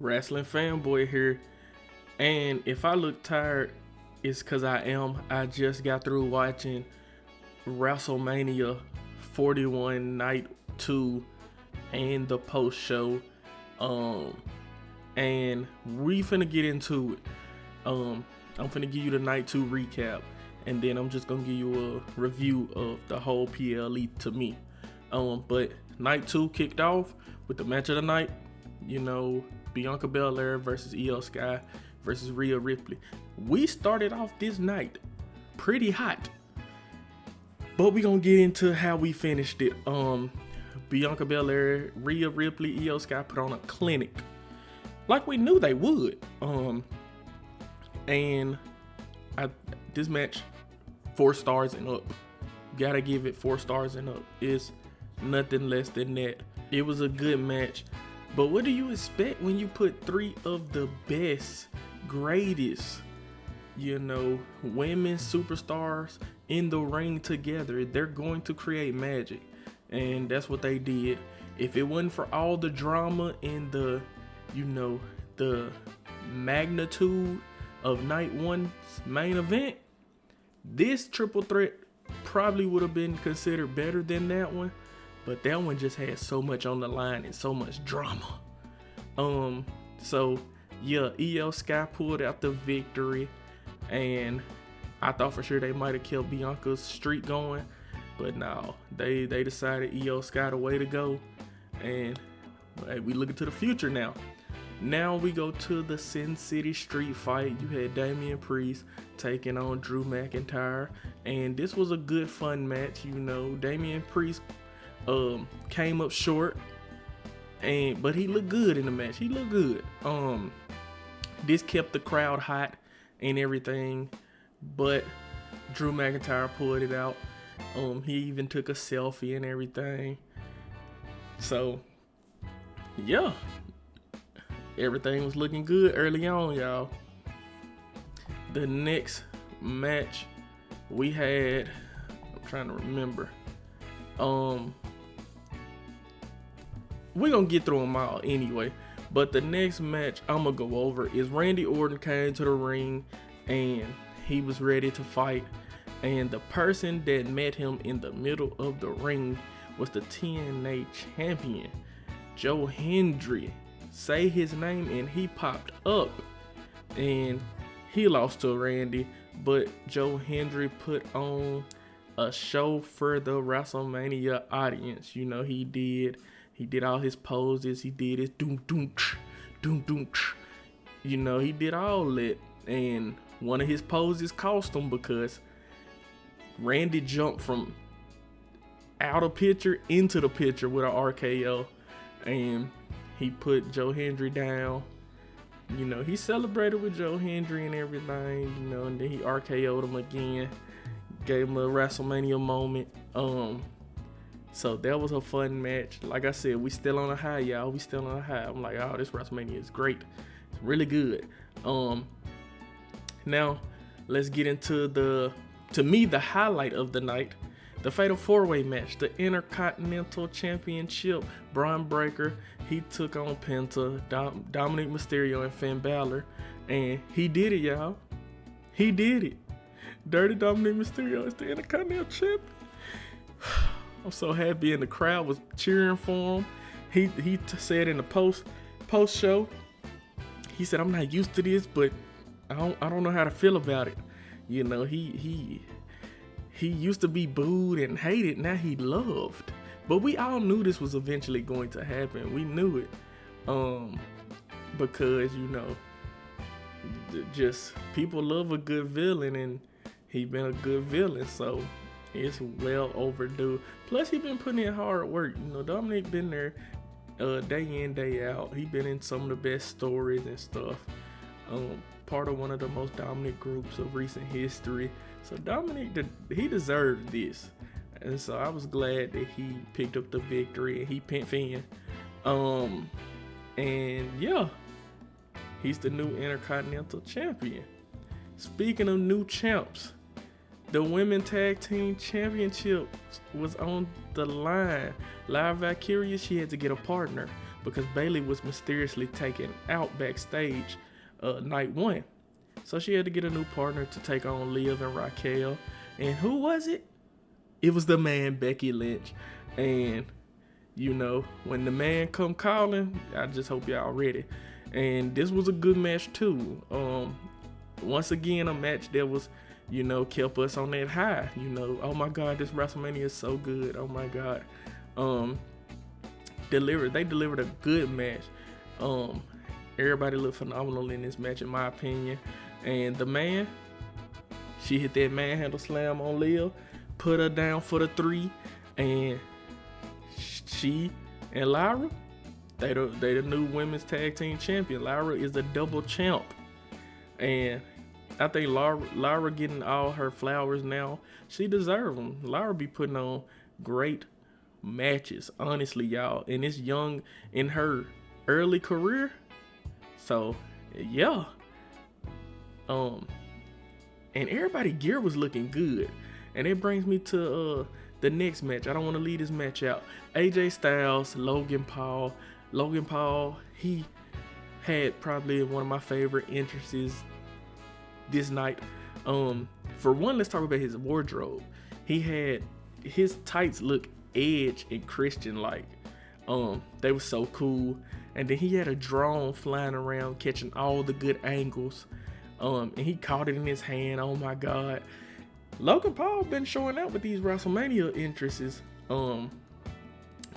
Wrestling Fanboy here, and if I look tired, it's because I am. I just got through watching WrestleMania 41 Night 2 and the post show, and we finna get into it. I'm finna give you the Night 2 recap, and then I'm just gonna give you a review of the whole PLE to me. But Night 2 kicked off with the match of the night. Bianca Belair versus Io Sky versus Rhea Ripley. We started off this night pretty hot, but we gonna get into how we finished it. Bianca Belair, Rhea Ripley, Io Sky put on a clinic like we knew they would. This match 4 stars and up. Gotta give it 4 stars and up. It's nothing less than that. It was a good match. But what do you expect when you put 3 of the best, greatest, women superstars in the ring together? They're going to create magic. And that's what they did. If it wasn't for all the drama and the magnitude of night 1's main event, this triple threat probably would have been considered better than that one. But that one just had so much on the line and so much drama. Io Sky pulled out the victory, and I thought for sure they might have killed Bianca's streak going, but no, they decided Io Sky the way to go, and hey, we looking to the future now. Now we go to the Sin City Street fight. You had Damian Priest taking on Drew McIntyre, and this was a good fun match. Damian Priest came up short, but he looked good in the match. He looked good. This kept the crowd hot and everything, but Drew McIntyre pulled it out. He even took a selfie and everything. So yeah, everything was looking good early on, y'all. The next match we had, I'm trying to remember. We're gonna get through them all anyway, but the next match I'm gonna go over is Randy Orton came to the ring and he was ready to fight, and the person that met him in the middle of the ring was the TNA champion, Joe Hendry. Say his name and he popped up, and he lost to Randy, but Joe Hendry put on a show for the WrestleMania audience. He did all his poses. He did his doom doom doom doom. He did all that, and one of his poses cost him because Randy jumped from out of picture into the picture with an RKO, and he put Joe Hendry down. He celebrated with Joe Hendry and everything. And then he RKO'd him again. Gave him a WrestleMania moment. So that was a fun match. Like I said, we still on a high, y'all. We still on a high. I'm like, oh, this WrestleMania is great. It's really good. Now let's get into the highlight of the night, the Fatal 4-Way match, the Intercontinental Championship. Braun Breaker, he took on Penta, Dominic Mysterio, and Finn Balor, and he did it, y'all. He did it. Dirty Dominic Mysterio is the Intercontinental Champion. I'm so happy, and the crowd was cheering for him. He said in the post show, he said, "I'm not used to this, but I don't know how to feel about it." He used to be booed and hated, now he loved. But we all knew this was eventually going to happen. We knew it, because just people love a good villain, and he been a good villain, so it's well overdue. Plus, he been putting in hard work. Dominic been there day in, day out. He been in some of the best stories and stuff. Part of one of the most dominant groups of recent history. So Dominic, he deserved this. And so I was glad that he picked up the victory and he pinned Finn. And yeah, he's the new Intercontinental Champion. Speaking of new champs, the Women Tag Team Championship was on the line. Live Valkyria, she had to get a partner. because Bayley was mysteriously taken out backstage night one. So she had to get a new partner to take on Liv and Raquel. And who was it? It was the man, Becky Lynch. And, you know, when the man come calling, I just hope y'all ready. And this was a good match too. Once again, a match that was, you know, kept us on that high. You know, oh my God, this WrestleMania is so good. Oh my God. They delivered a good match. Everybody looked phenomenal in this match, in my opinion. And the man, she hit that manhandle slam on Liv, put her down for the 3, and she and Lyra, they the new women's tag team champion. Lyra is the double champ, and I think Lyra getting all her flowers now. She deserves them. Lyra be putting on great matches, honestly, y'all, and it's young in her early career. So yeah. And everybody gear was looking good. And it brings me to the next match. I don't want to leave this match out. AJ Styles, Logan Paul. Logan Paul, he had probably one of my favorite entrances this night. For one, let's talk about his wardrobe. He had his tights look Edge and Christian like. They were so cool. And then he had a drone flying around catching all the good angles. And he caught it in his hand. Oh my God. Logan Paul been showing out with these WrestleMania entrances. Then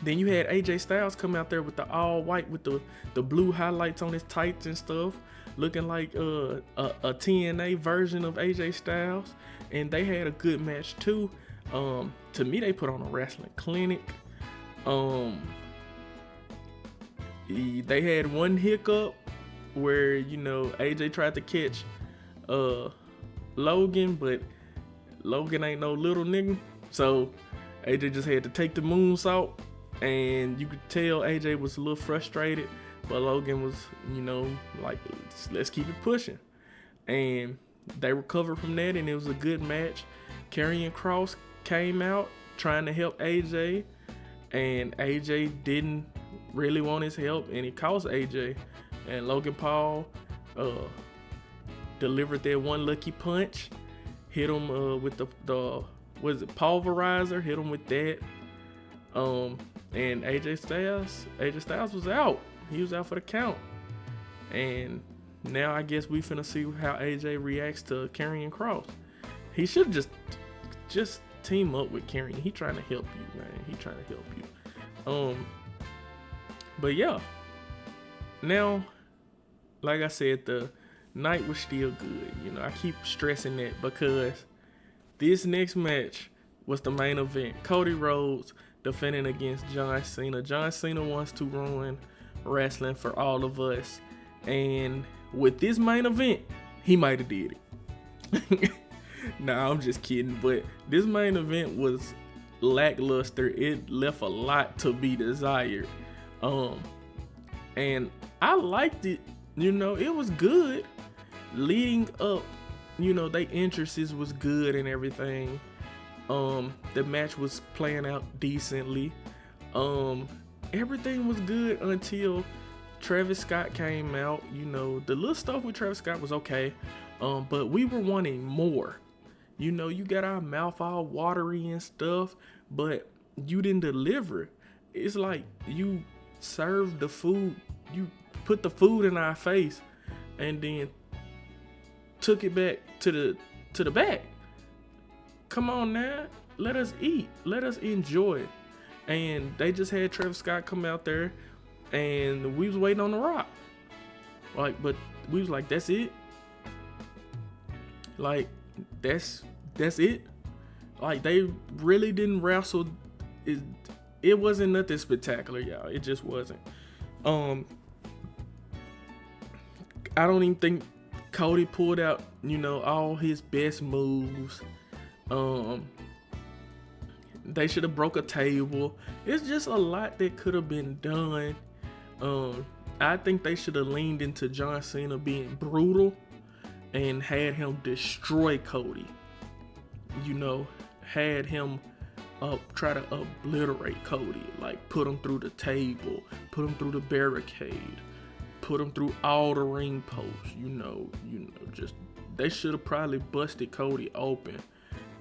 you had AJ Styles come out there with the all white with the blue highlights on his tights and stuff, looking like a TNA version of AJ Styles. And they had a good match too. To me, they put on a wrestling clinic. They had one hiccup where, you know, AJ tried to catch Logan, but Logan ain't no little nigga, so AJ just had to take the moonsault, and you could tell AJ was a little frustrated, but Logan was, you know, like, let's keep it pushing. And they recovered from that, and it was a good match. Karrion Kross came out trying to help AJ, and AJ didn't really want his help, and it cost AJ. And Logan Paul delivered that one lucky punch, hit him with the pulverizer, hit him with that. And AJ Styles was out. He was out for the count. And now I guess we finna see how AJ reacts to Karrion Kross. He should just team up with Karrion. He trying to help you, man. He trying to help you. But yeah. Now, like I said, the night was still good. You know, I keep stressing that because this next match was the main event. Cody Rhodes defending against John Cena. John Cena wants to ruin wrestling for all of us. And with this main event, he might have did it. Nah, I'm just kidding. But this main event was lackluster. It left a lot to be desired. And I liked it. You know, it was good. Leading up, you know, they entrances was good and everything. The match was playing out decently. Everything was good until Travis Scott came out. You know, the little stuff with Travis Scott was okay. But we were wanting more. You know, you got our mouth all watery and stuff, but you didn't deliver. It's like you served the food, you put the food in our face, and then took it back to the back. Come on now, let us eat, let us enjoy. And they just had Travis Scott come out there, and we was waiting on The Rock. Like, but we was like, that's it. Like, that's it. Like, they really didn't wrestle. It wasn't nothing spectacular, y'all. It just wasn't. I don't even think Cody pulled out, you know, all his best moves. They should have broke a table. It's just a lot that could have been done. I think they should have leaned into John Cena being brutal and had him destroy Cody. You know, had him try to obliterate Cody, like put him through the table, put him through the barricade, put him through all the ring posts. Just they should have probably busted Cody open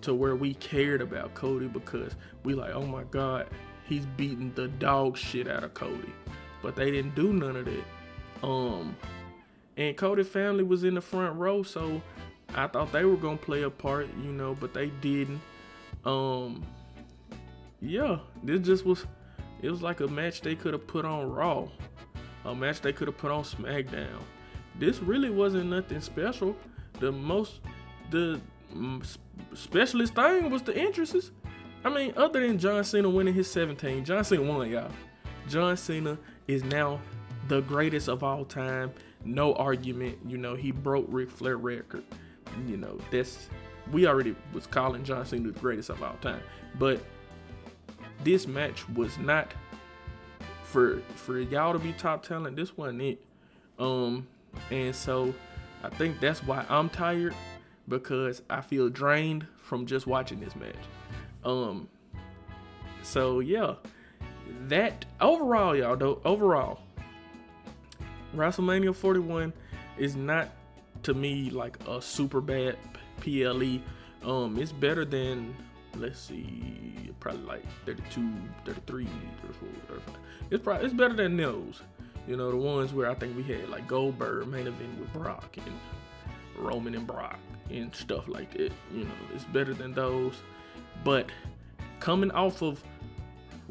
to where we cared about Cody, because we like, oh my God, he's beating the dog shit out of Cody. But they didn't do none of that. And Cody family was in the front row, so I thought they were gonna play a part, but they didn't. It was like a match they could have put on Raw, a match they could have put on SmackDown. This really wasn't nothing special. The specialist thing was the entrances. I mean, other than John Cena winning his 17, John Cena won, y'all. John Cena is now the greatest of all time. No argument. He broke Ric Flair record. We already was calling John Cena the greatest of all time. But this match was not for y'all to be top talent. This wasn't it. And so I think that's why I'm tired, because I feel drained from just watching this match. So yeah, that overall, y'all, WrestleMania 41 is not, to me, like a super bad PLE. It's better than, let's see, probably like 32, 33, 34, 35. It's better than those. The ones where I think we had like Goldberg main event with Brock and Roman and Brock and stuff like that. It's better than those. But coming off of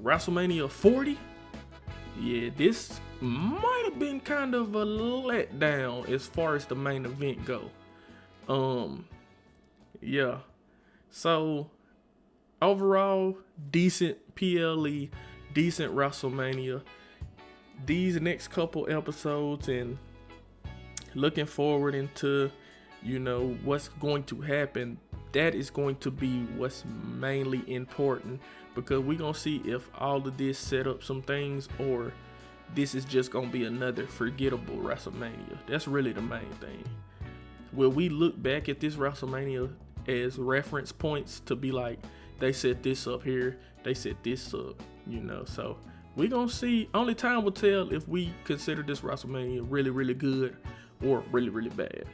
WrestleMania 40, yeah, this might have been kind of a letdown as far as the main event go. Yeah. So overall, decent PLE, decent WrestleMania. These next couple episodes, and looking forward into, what's going to happen, that is going to be what's mainly important, because we're going to see if all of this set up some things, or this is just going to be another forgettable WrestleMania. That's really the main thing. Will we look back at this WrestleMania as reference points to be like, they set this up here, they set this up, so we're going to see. Only time will tell if we consider this WrestleMania really, really good or really, really bad.